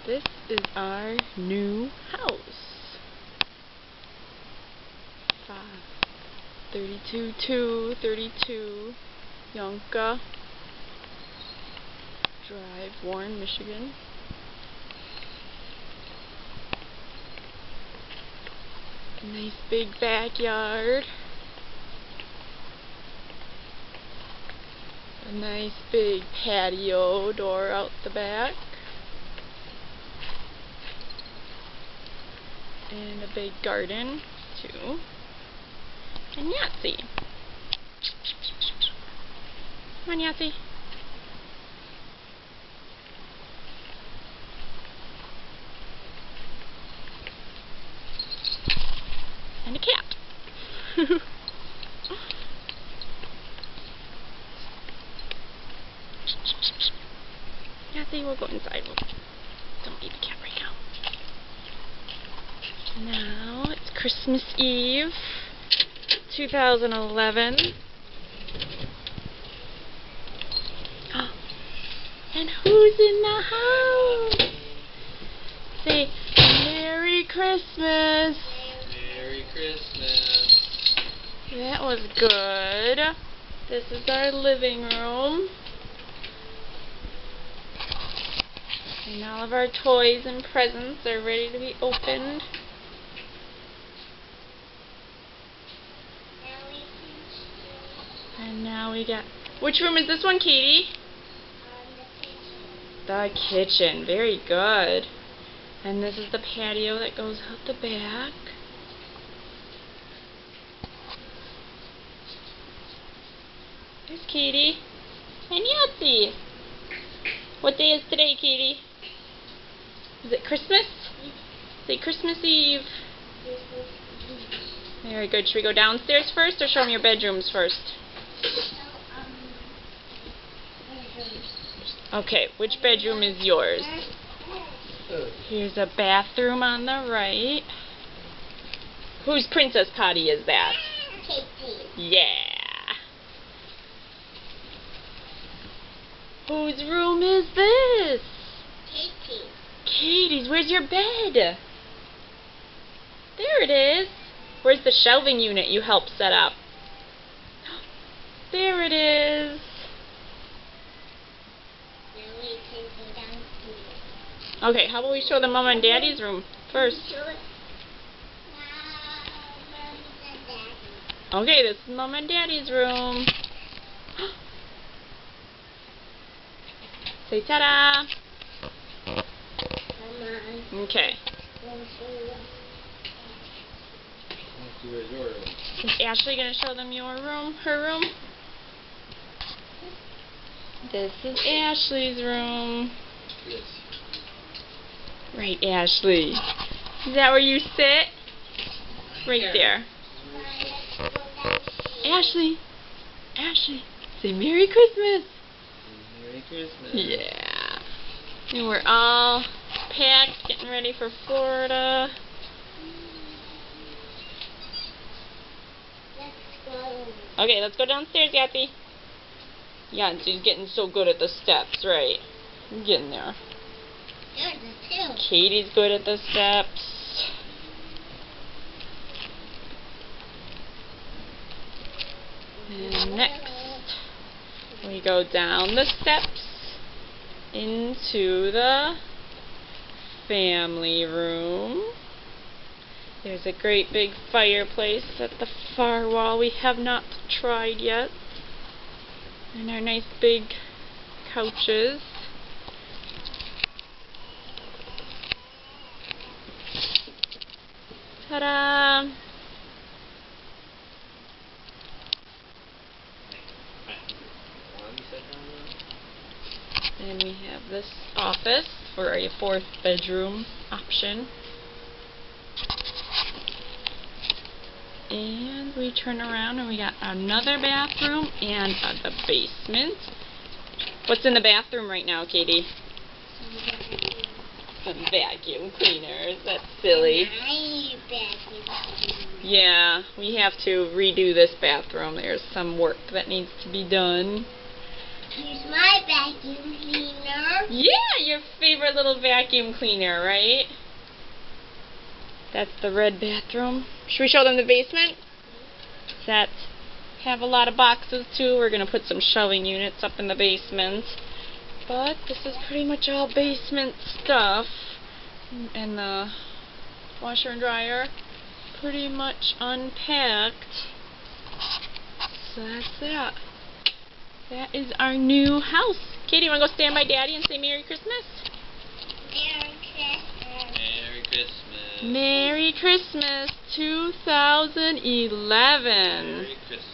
This is our new house. 32 Yonka Drive, Warren, Michigan. A nice big backyard. A nice big patio door out the back. And a big garden, too. And Yahtzee. Come on, Yahtzee. And a cat. Yahtzee, we'll go inside. Don't eat the cat right now. Now it's Christmas Eve, 2011. And who's in the house? Say, Merry Christmas. Merry Christmas. That was good. This is our living room. And all of our toys and presents are ready to be opened. And now we got... Which room is this one, Katie? The kitchen. Very good. And this is the patio that goes out the back. There's Katie. And Yahtzee. What day is today, Katie? Is it Christmas? Say Christmas Eve. Very good. Should we go downstairs first or show them your bedrooms first? Okay, which bedroom is yours? Here's a bathroom on the right. Whose princess potty is that? Katie. Yeah. Whose room is this? Katie. Katie's. Where's your bed? There it is. Where's the shelving unit you helped set up? There it is. Now we can go downstairs. Okay, how about we show the mom and daddy's room first? Okay, this is mom and daddy's room. Say ta-da! Okay. Where's your room? Is Ashley going to show them your room, her room? This is Ashley's room. Yes. Right, Ashley. Is that where you sit? Right there. Ashley. Ashley. Say Merry Christmas. Merry Christmas. Yeah. And we're all packed, getting ready for Florida. Okay, let's go downstairs, Yahtzee. Yeah, she's getting so good at the steps, right? I'm getting there. Katie's good at the steps. And next, we go down the steps into the family room. There's a great big fireplace at the far wall we have not tried yet. And our nice big couches. Ta-da! And we have this office for a 4th bedroom option. And we turn around and we got another bathroom and the basement. What's in the bathroom right now, Katie? Some vacuum cleaners. That's silly. Yeah, we have to redo this bathroom. There's some work that needs to be done. Here's my vacuum cleaner. Yeah, your favorite little vacuum cleaner, right? That's the red bathroom. Should we show them the basement? That have a lot of boxes too. We're going to put some shelving units up in the basement. But this is pretty much all basement stuff. And the washer and dryer pretty much unpacked. So that's that. That is our new house. Katie, you want to go stand by Daddy and say Merry Christmas? Merry Christmas. Merry Christmas. Merry Christmas 2011. Merry Christmas.